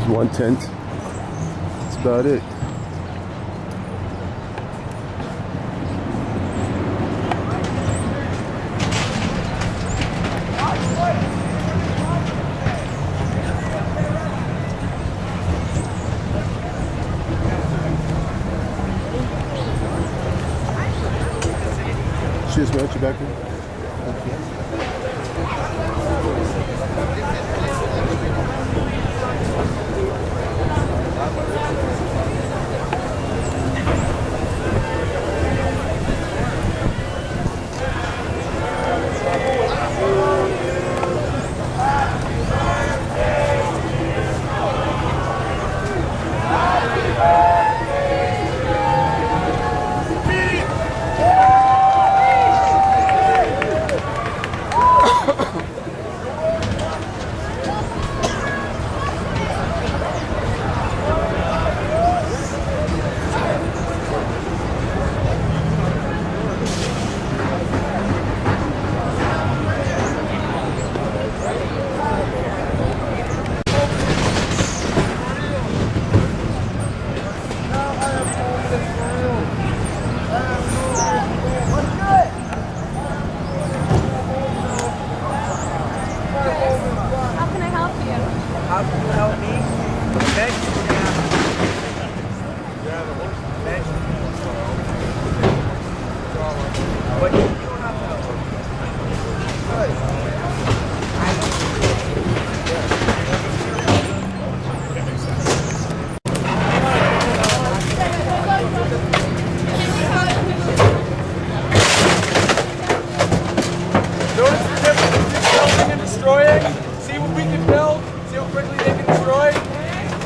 There's one tent. That's about it. Cheers, man. You back there?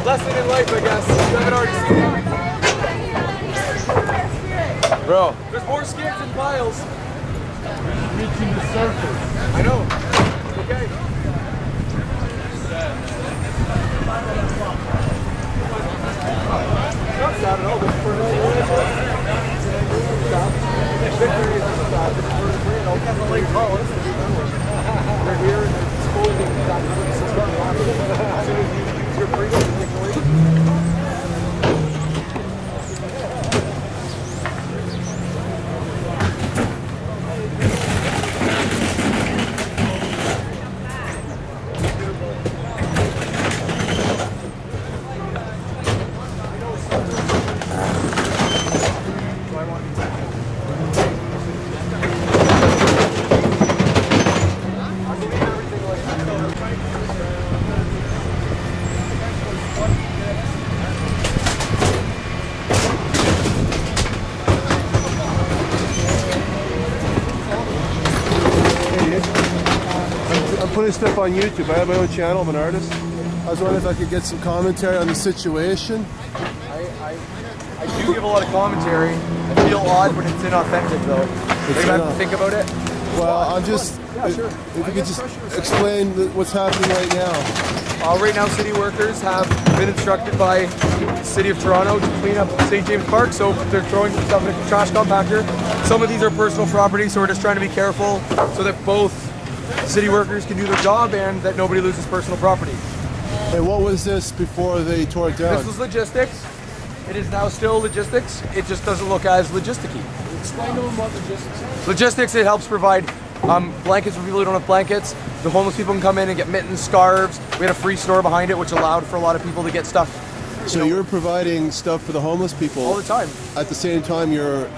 Lesson in life, I guess. You haven't already seen it. Bro. There's more skips than piles. Reaching the surface. I know. Okay. Not sad at all. This is for victory is not sad. This is for the brain. I'll get the late call. They're here and they're exposing exactly what this is going on. As soon as you use your freedom to take away. I'm putting stuff on YouTube. I have my own channel. I'm an artist. I was wondering if I could get some commentary on the situation. I do give a lot of commentary. I feel odd when it's inauthentic, though. Maybe I have to think about it. Well, I'm just... Yeah, sure. If you could just explain what's happening right now. Right now, city workers have been instructed by the City of Toronto to clean up St. James Park, so they're throwing stuff in a trash compactor. Some of these are personal property, so we're just trying to be careful so that both city workers can do their job and that nobody loses personal property. And what was this before they tore it down? This was logistics. It is now still logistics. It just doesn't look as logisticy. Explain to them what logistics is. Logistics, it helps provide blankets for people who don't have blankets. The homeless people can come in and get mittens, scarves. We had a free store behind it, which allowed for a lot of people to get stuff. So you're providing stuff for the homeless people all the time. At the same time you're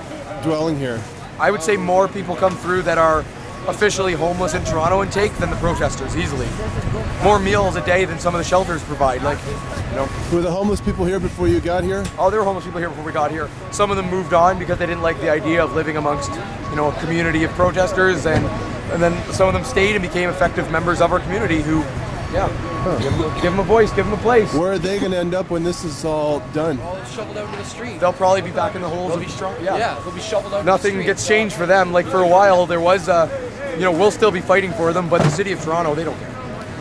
dwelling here. I would say more people come through that are officially homeless in Toronto intake than the protesters, easily. More meals a day than some of the shelters provide, like, you know. Were the homeless people here before you got here? Oh, there were homeless people here before we got here. Some of them moved on because they didn't like the idea of living amongst, you know, a community of protesters, and then some of them stayed and became effective members of our community who, yeah, give them a voice, give them a place. Where are they going to end up when this is all done? All shoveled out into the street. They'll probably be back in the holes. They'll be strong. Yeah, they'll be shoveled out. Nothing into the gets changed for them. Like, for a while there was, you know, we'll still be fighting for them, but the City of Toronto, they don't care.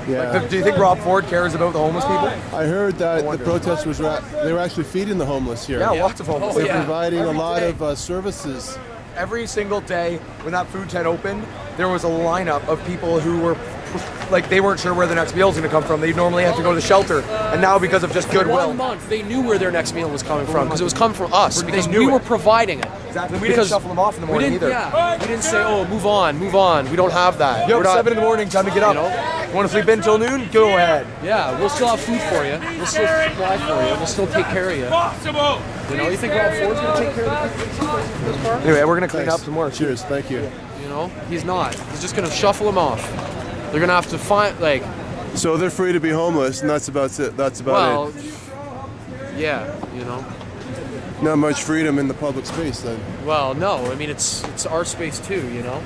Yeah. Like, do you think Rob Ford cares about the homeless people? I heard that the protesters they were actually feeding the homeless here. Yeah, lots of homeless. They're providing a lot of services. every single day when that food tent opened, there was a lineup of people who were like, they weren't sure where their next meal was going to come from. They normally have to go to the shelter, and now because of just goodwill. 1 month, they knew where their next meal was coming from because it was coming from us because knew we it. were providing it. Exactly. We didn't shuffle them off in the morning either. Yeah, we didn't say, oh, move on. We don't have that. Yo, We're not, 7 in the morning, time to get up. You know? Want to sleep in until noon? Go ahead. Yeah, we'll still have food for you. We'll still supply for you. We'll still take care of you. You know, you think Rob Ford's going to take care of this part? Anyway, we're going to clean Thanks. up some more. Cheers. Thank you. You know, he's not. He's just going to shuffle them off. They're going to have to find, like... So they're free to be homeless, and that's about it. That's about it. Yeah, you know. Not much freedom in the public space then. Well, no. I mean, it's our space too, you know.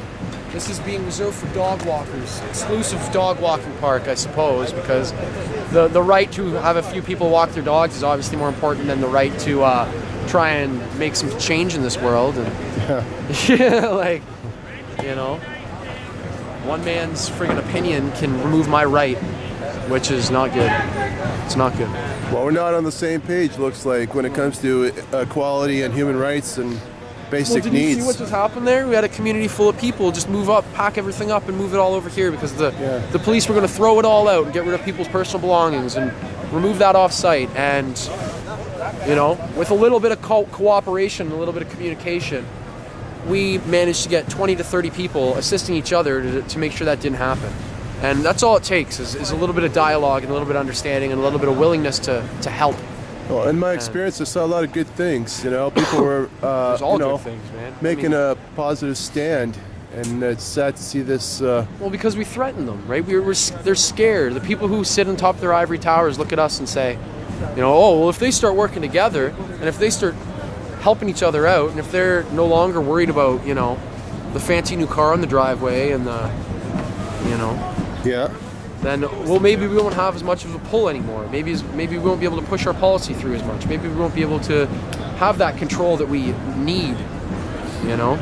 This is being reserved for dog walkers. Exclusive dog walking park, I suppose, because the right to have a few people walk their dogs is obviously more important than the right to try and make some change in this world. And yeah, like, you know, one man's friggin' opinion can remove my right, which is not good. It's not good. Well, we're not on the same page, looks like, when it comes to equality and human rights and basic Did needs. you see what just happened there? We had a community full of people just move up, pack everything up, and move it all over here because the police were going to throw it all out and get rid of people's personal belongings and remove that off site. And, you know, with a little bit of cooperation, a little bit of communication, we managed to get 20 to 30 people assisting each other to make sure that didn't happen. And that's all it takes is a little bit of dialogue and a little bit of understanding and a little bit of willingness to help. Well, in my experience, I saw a lot of good things. You know, people were There's all you know, good things, man. making a positive stand, and it's sad to see this. Well, because we threaten them, right? They're scared. The people who sit on top of their ivory towers look at us and say, you know, oh, well, if they start working together and if they start helping each other out, and if they're no longer worried about, you know, the fancy new car on the driveway and the, you know, then, well, maybe we won't have as much of a pull anymore. Maybe we won't be able to push our policy through as much. Maybe we won't be able to have that control that we need, you know?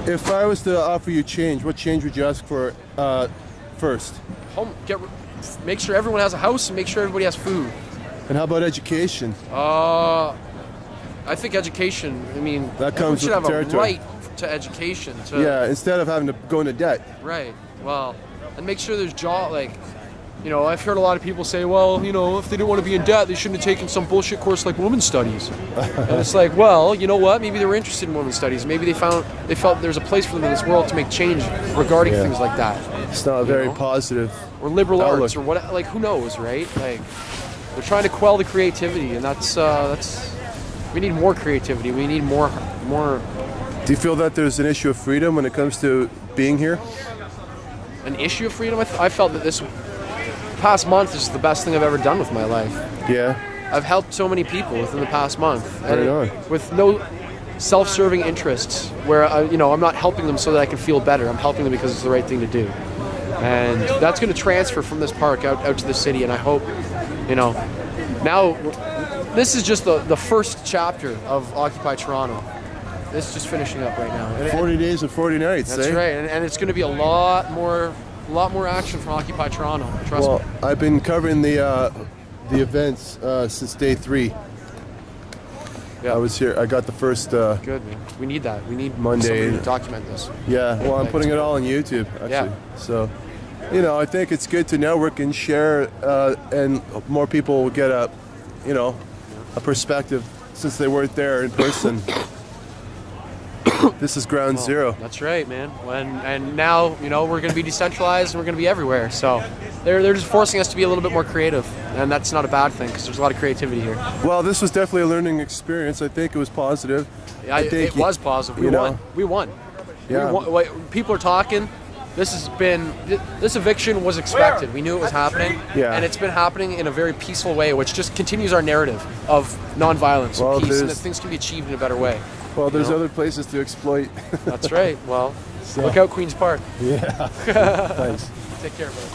If I was to offer you change, what change would you ask for first? Make sure everyone has a house and make sure everybody has food. And how about education? I think education, I mean, that comes should with have the territory. a right to education. Yeah, instead of having to go into debt. Right, well, and make sure there's like, you know, I've heard a lot of people say, well, you know, if they didn't want to be in debt, they shouldn't have taken some bullshit course like women's studies. And it's like, well, you know what? Maybe they were interested in women's studies. Maybe they felt there's a place for them in this world to make change regarding things like that. It's not very positive. Or liberal outlook. arts, or what? Like, who knows, right? Like, they're trying to quell the creativity, and that's we need more creativity. We need more. Do you feel that there's an issue of freedom when it comes to being here? An issue of freedom? I felt that this past month is the best thing I've ever done with my life. Yeah. I've helped so many people within the past month, Right on. with no self-serving interests. Where you know, I'm not helping them so that I can feel better. I'm helping them because it's the right thing to do, and that's going to transfer from this park out to the city. And I hope, you know, now this is just the first chapter of Occupy Toronto. This is just finishing up right now. 40 days and 40 nights. That's right, and it's going to be a lot more action from Occupy Toronto. Trust me. I've been covering the events since day 3. Yeah. I was here. I got the first. Good, man. We need that. We need Monday somebody to document this. Yeah. Well, I'm putting it all on YouTube actually. Yeah. So, you know, I think it's good to network and share, and more people will get a perspective since they weren't there in person. This is ground zero. That's right, man. And now, you know, we're going to be decentralized and we're going to be everywhere. So they're just forcing us to be a little bit more creative, and that's not a bad thing because there's a lot of creativity here. Well, this was definitely a learning experience. I think it was positive. It was positive. We won. Yeah. People are talking. This eviction was expected. We knew it was happening. Yeah. And it's been happening in a very peaceful way, which just continues our narrative of nonviolence and peace, and that things can be achieved in a better way. Well, there's other places to exploit. That's right. Well, look out Queen's Park. Yeah. Thanks. Take care, brother.